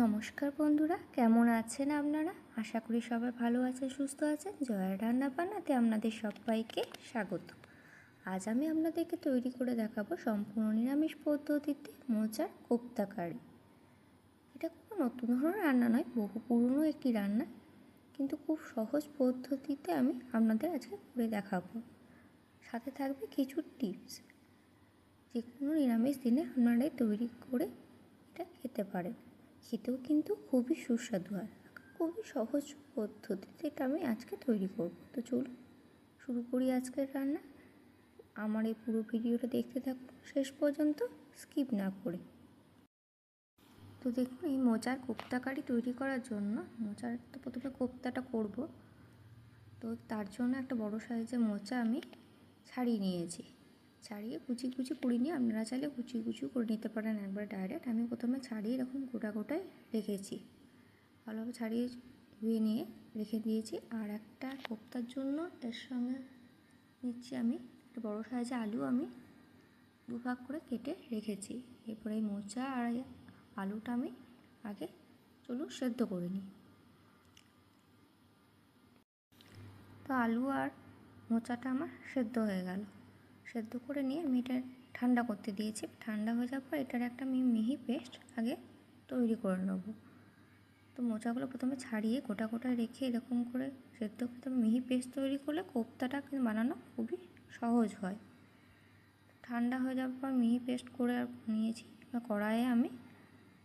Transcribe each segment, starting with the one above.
নমস্কার বন্ধুরা, কেমন আছেন আপনারা? আশা করি সবাই ভালো আছেন, সুস্থ আছেন। জয়ার রান্নাবান্নাতে আপনাদের সবাইকে স্বাগত। আজ আমি আপনাদেরকে তৈরি করে দেখাবো সম্পূর্ণ নিরামিষ পদ্ধতিতে মোচার কোপ্তা কারি। এটা কোনো নতুন ধরনের রান্না নয়, বহু পুরনো একটি রান্না, কিন্তু খুব সহজ পদ্ধতিতে আমি আপনাদের আজকে করে দেখাবো। সাথে থাকবে কিছু টিপস, যে কোনো নিরামিষ দিনে আপনারা তৈরি করে এটা খেতে পারেন। খেতেও কিন্তু খুবই সুস্বাদু হয়, খুবই সহজ পদ্ধতিতে এটা আমি আজকে তৈরি করব। তো চলুন শুরু করি আজকের রান্না। আমার এই পুরো ভিডিওটা দেখতে থাকুন শেষ পর্যন্ত, স্কিপ না করে। তো দেখুন, এই মোচার কোপ্তা কারি তৈরি করার জন্য মোচার তো প্রথমে কোপ্তাটা করব। তো তার জন্য একটা বড় সাইজের মোচা আমি ছাড়িয়ে নিয়েছি। ছাড়িয়ে কুচি কুচি করে নিয়ে আপনারা চাইলে কুচি কুচি করে নিতে পারেন একবার ডাইরেক্ট। আমি প্রথমে ছাড়িয়ে এরকম গোটা গোটায় রেখেছি, ভালোভাবে ছাড়িয়ে ধুয়ে নিয়ে রেখে দিয়েছি। আর একটা কোপ্তার জন্য এর সঙ্গে নিচ্ছি আমি একটা বড় সাইজের আলু, আমি দুভাগ করে কেটে রেখেছি। এরপরে এই মোচা আর আলুটা আমি আগে চলুন সেদ্ধ করে নিই। তো আলু আর মোচাটা আমার সেদ্ধ হয়ে গেল। সেদ্ধ করে নিয়ে আমি এটা ঠান্ডা করতে দিয়েছি। ঠান্ডা হয়ে যাওয়ার পর এটার একটা আমি মিহি পেস্ট আগে তৈরি করে নেব। তো মোচাগুলো প্রথমে ছাড়িয়ে গোটা গোটা রেখে এরকম করে সেদ্ধ করতে মিহি পেস্ট তৈরি করলে কোপ্তাটা কিন্তু বানানো খুবই সহজ হয়। ঠান্ডা হয়ে যাওয়ার পর মিহি পেস্ট করে নিয়েছি। এবার কড়াইয়ে আমি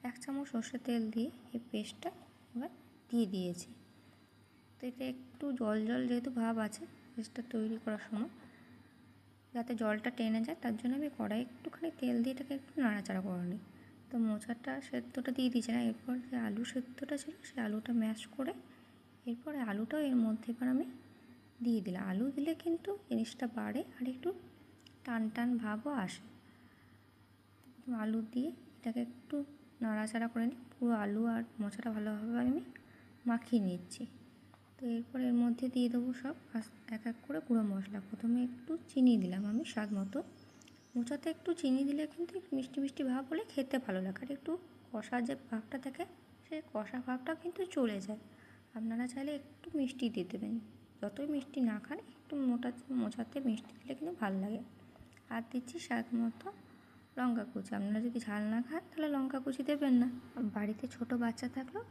1 চামচ সর্ষের তেল দিয়ে এই পেস্টটা এবার দিয়ে দিয়েছি। তো এটা একটু জল জল যেহেতু ভাব আছে পেস্টটা তৈরি করার সময়, যাতে জলটা টেনে যায় তার জন্য আমি কড়াই একটুখানি তেল দিয়ে এটাকে একটু নাড়াচাড়া করে নিই। তো মোচাটা সেদ্ধটা দিয়ে দিয়েছি না, এরপর যে আলু সেদ্ধটা ছিল সেই আলুটা ম্যাশ করে এরপরে আলুটাও এর মধ্যে এবার আমি দিয়ে দিলাম। আলু দিলে কিন্তু জিনিসটা বাড়ে আর একটু টান টান ভাবও আসে। আলু দিয়ে এটাকে একটু নাড়াচাড়া করে নিই। পুরো আলু আর মোচাটা ভালোভাবে আমি মাখিয়ে নিচ্ছি। তো এরপর এর মধ্যে দিয়ে দেবো সব এক এক করে গুঁড়ো মশলা। প্রথমে একটু চিনি দিলাম আমি স্বাদ মতো। মোচাতে একটু চিনি দিলে কিন্তু মিষ্টি মিষ্টি ভাব হলে খেতে ভালো লাগে, আর একটু কষা যে ভাবটা থাকে সেই কষা ভাবটা কিন্তু চলে যায়। আপনারা চাইলে একটু মিষ্টি দিয়ে দেবেন, যতই মিষ্টি না খান একটু মোচাতে মিষ্টি দিলে কিন্তু ভালো লাগে। আর দিচ্ছি স্বাদ মতো লঙ্কা কুচি। আপনারা যদি ঝাল না খান তাহলে লঙ্কা কুচি দেবেন না। বাড়িতে ছোট বাচ্চা থাকলেও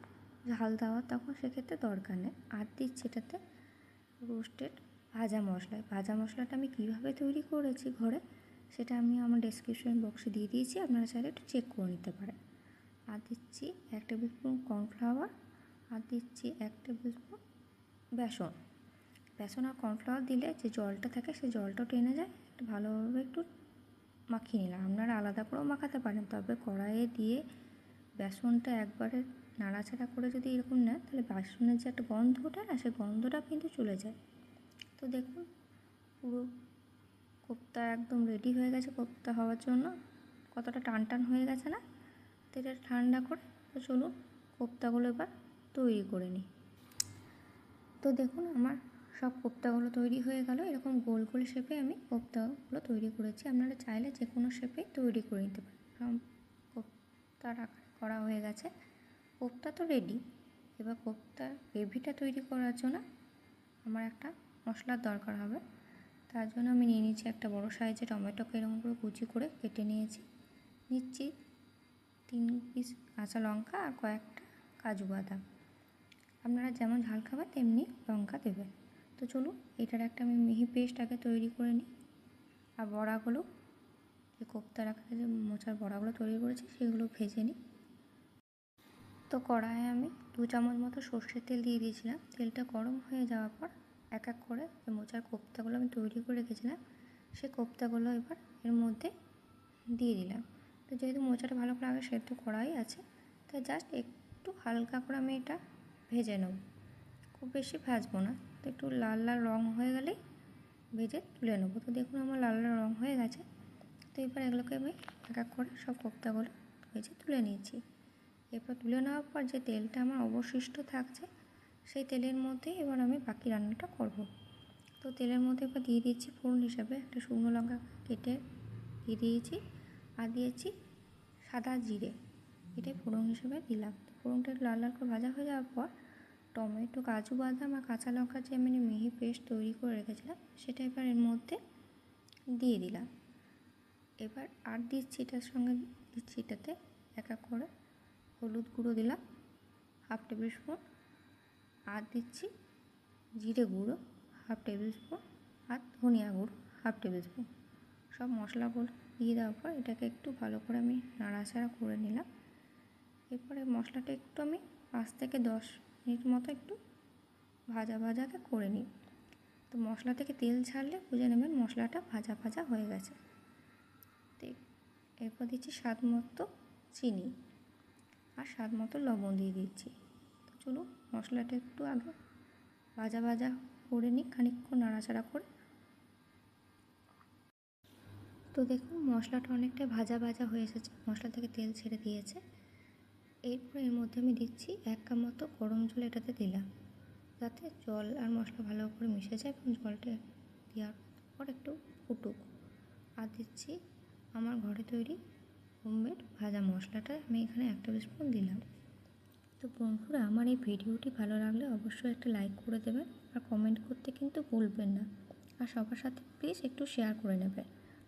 ঝাল দেওয়ার তখন সেক্ষেত্রে দরকার নেই। আর দিচ্ছি এটাতে রোস্টেড ভাজা মশলা। ভাজা মশলাটা আমি কীভাবে তৈরি করেছি ঘরে সেটা আমি আমার ডেসক্রিপশন বক্সে দিয়ে দিয়েছি, আপনারা চাইলে একটু চেক করে নিতে পারেন। আর দিচ্ছি 1 টেবিল স্পুন কর্নফ্লাওয়ার, আর দিচ্ছি 1 টেবিল স্পুন বেসন। বেসন আর কর্নফ্লাওয়ার দিলে যে জলটা থাকে সেই জলটাও টেনে যায়। একটু ভালোভাবে একটু মাখিয়ে নিলাম। আপনারা আলাদা করেও মাখাতে পারেন, তবে কড়াইয়ে দিয়ে বেসনটা একবারে নাড়াচাড়া করে যদি এরকম নেন তাহলে বেসনের যে একটা গন্ধ ওঠে না, সেই গন্ধটা কিন্তু চলে যায়। তো দেখুন পুরো কোপ্তা একদম রেডি হয়ে গেছে। কোপ্তা হওয়ার জন্য কতটা টান টান হয়ে গেছে না। তো এটা ঠান্ডা করে তো চলুন কোপ্তাগুলো এবার তৈরি করে নিই। তো দেখুন আমার সব কোপ্তাগুলো তৈরি হয়ে গেল। এরকম গোল গোল শেপে আমি কোপ্তাগুলো তৈরি করেছি। আপনারা চাইলে যে কোনো শেপে তৈরি করে নিতে পারেন। কোপ্তা করা হয়ে গেছে, কোপ্তা তো রেডি। এবার কোপ্তার গ্রেভিটা তৈরি করার জন্য আমার একটা মশলার দরকার হবে। তার জন্য আমি নিয়ে নিচ্ছি একটা বড় সাইজের টমেটোকে এরকম করে কুচি করে কেটে নিয়েছি। নিচ্ছি 3 পিস কাঁচা লঙ্কা আর কয়েকটা কাজু বাদাম। আপনারা যেমন ঝাল খাবেন তেমনি লঙ্কা দেবেন। তো চলুন এটার একটা আমি মিহি পেস্ট আগে তৈরি করে নিই। আর বড়াগুলো, যে কোপ্তা রাখা যে মোচার বড়াগুলো তৈরি করেছি সেগুলো ভেজে নিই। তো কড়াইয়ে আমি 2 চামচ মতো সর্ষের তেল দিয়ে দিয়েছিলাম। তেলটা গরম হয়ে যাওয়ার পর এক এক করে যে মোচার কোপ্তাগুলো আমি তৈরি করে রেখেছিলাম সেই কোপ্তাগুলো এবার এর মধ্যে দিয়ে দিলাম। তো যেহেতু মোচাটা ভালো করে আগে সেদ্ধ করাই আছে, তাই জাস্ট একটু হালকা করে আমি এটা ভেজে নেব, খুব বেশি ভাজবো না। তো একটু লাল লাল রঙ হয়ে গেলেই ভেজে তুলে নেব। তো দেখুন আমার লাল লাল রঙ হয়ে গেছে। তো এবার এগুলোকে আমি এক এক করে সব কোপ্তাগুলো ভেজে তুলে নিয়েছি। এরপর তুলে নেওয়ার পর যে তেলটা আমার অবশিষ্ট থাকছে সেই তেলের মধ্যে এবার আমি বাকি রান্নাটা করব। তো তেলের মধ্যে এবার দিয়ে দিচ্ছি ফোড়ন হিসাবে একটা শুকনো লঙ্কা কেটে দিয়ে দিয়েছি, আর দিয়েছি সাদা জিরে। এটাই ফোড়ন হিসেবে দিলাম। ফোড়নটা একটু লাল লাল করে ভাজা হয়ে যাওয়ার পর টমেটো, কাজু বাদাম আর কাঁচা লঙ্কার যে আমি মিহি পেস্ট তৈরি করে রেখেছিলাম সেটা এবার এর মধ্যে দিয়ে দিলাম। এবার আর দিচ্ছি, এটার সঙ্গে দিচ্ছি এটাতে এক এক করে হলুদ গুঁড়ো দিলাম 1/2 টেবিল স্পুন, আর দিচ্ছি জিরে গুঁড়ো 1/2 টেবিল স্পুন, আর ধনিয়া গুঁড়ো 1/2 টেবিল স্পুন। সব মশলাগুলো দিয়ে দেওয়ার পর এটাকে একটু ভালো করে আমি নাড়াচাড়া করে নিলাম। এরপরে মশলাটা একটু আমি 5 থেকে 10 মিনিট মতো একটু ভাজা ভাজাকে করে নিই। তো মশলা থেকে তেল ছাড়লে বুঝে নেবেন মশলাটা ভাজা ভাজা হয়ে গেছে। তো এরপর দিচ্ছি স্বাদ মতো চিনি আর স্বাদ মতো লবণ দিয়ে দিচ্ছি। তো চলুন মশলাটা একটু আগে ভাজা ভাজা করে নিই, খানিকক্ষণ নাড়াচাড়া করে। তো দেখুন মশলাটা অনেকটা ভাজা ভাজা হয়ে এসেছে, মশলা থেকে তেল ছেড়ে দিয়েছে। এরপর এর মধ্যে আমি দিচ্ছি 1 কাপ মতো গরম জল এটাতে দিলাম, যাতে জল আর মশলা ভালো করে মিশে যায় এবং জলটা দেওয়ার পর একটু ফুটুক। আর দিচ্ছি আমার ঘরে তৈরি হোমমেড ভাজা মশলাটা, আমি এখানে 1 টেবিল স্পুন দিলাম। তো বন্ধুরা, আমার এই ভিডিওটি ভালো লাগলে অবশ্যই একটা লাইক করে দেবেন আর কমেন্ট করতে কিন্তু ভুলবেন না। আর সবার সাথে প্লিজ একটু শেয়ার করে নেবেন।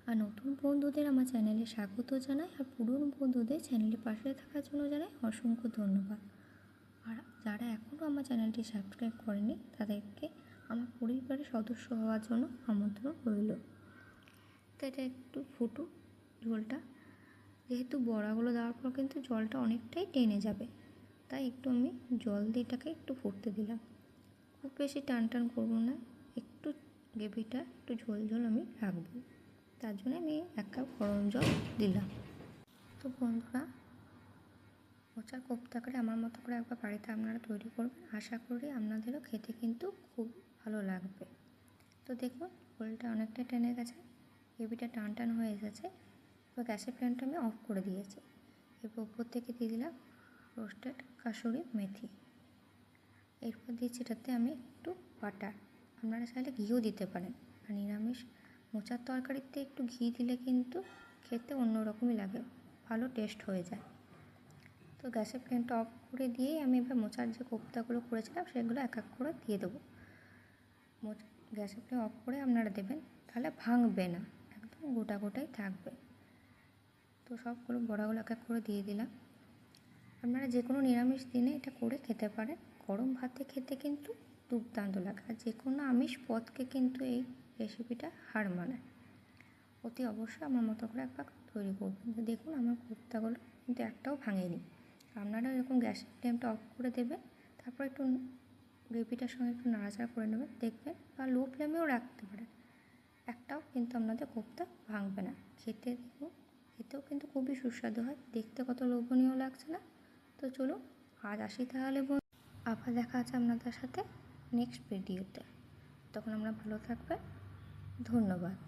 আর নতুন বন্ধুদের আমার চ্যানেলে স্বাগত জানাই, আর পুরনো বন্ধুদের চ্যানেলের পাশে থাকার জন্য জানাই অসংখ্য ধন্যবাদ। আর যারা এখনও আমার চ্যানেলটি সাবস্ক্রাইব করেনি তাদেরকে আমার পরিবারের সদস্য হওয়ার জন্য আমন্ত্রণ রইল। তো এটা একটু ফুটুক ঝোলটা, যেহেতু বড়াগুলো দেওয়ার পর কিন্তু জলটা অনেকটাই টেনে যাবে, তাই একটু আমি জল দিয়ে এটাকে একটু ফুটতে দিলাম। খুব বেশি টান টান করবো না, একটু গ্রেভিটা একটু ঝোল ঝোল আমি রাখবো, তার জন্য আমি 1 কাপ গরম জল দিলাম। তো বন্ধুরা, মোচার কোপ্তা করে আমার মতো করে একবার বাড়িতে আপনারা তৈরি করবেন, আশা করি আপনাদেরও খেতে কিন্তু খুব ভালো লাগবে। তো দেখুন ঝোলটা অনেকটা টেনে গেছে, গ্রেভিটা টান টান হয়ে এসেছে। এবার গ্যাসের ফ্লেমটা আমি অফ করে দিয়েছি। এরপর উপর থেকে দিয়ে দিলাম রোস্টেড কাসুরি মেথি। এরপর দিচ্ছি এটাতে আমি একটু বাটার, আপনারা চাইলে ঘিও দিতে পারেন। আর নিরামিষ মোচার তরকারিতে একটু ঘি দিলে কিন্তু খেতে অন্যরকমই লাগে, ভালো টেস্ট হয়ে যায়। তো গ্যাসের ফ্লেমটা অফ করে দিয়েই আমি এবার মোচার যে কোপ্তাগুলো করেছিলাম সেগুলো এক এক করে দিয়ে দেবো। গ্যাসের ফ্লেম অফ করে আপনারা দেবেন, তাহলে ভাঙবে না, একদম গোটা গোটাই থাকবে। তো সবগুলো বড়াগুলো এক এক করে দিয়ে দিলাম। আপনারা যে কোনো নিরামিষ দিনে এটা করে খেতে পারেন, গরম ভাতে খেতে কিন্তু দুর্দান্ত লাগে। আর যে কোনো আমিষ পদকে কিন্তু এই রেসিপিটা হার মানায়। অতি অবশ্যই আমার মতো করে একবার তৈরি করবেন। তো দেখুন আমার কোপ্তাগুলো কিন্তু একটাও ভাঙেনি। আপনারা এরকম গ্যাসের ফ্লেমটা অফ করে দেবেন, তারপর একটু গ্রেভিটার সঙ্গে একটু নাড়াচাড়া করে নেবেন, দেখবেন, বা লো ফ্লেমেও রাখতে পারেন, একটাও কিন্তু আপনাদের কোপ্তা ভাঙবে না। খেতেও কিন্তু খুবই সুস্বাদু হয়, দেখতে কত লোভনীয় লাগছে না। তো চলুন আজ আসি তাহলে, আবার দেখা আছে আপনাদের সাথে নেক্সট ভিডিওতে। তখন আমরা ভালো থাকবেন, ধন্যবাদ।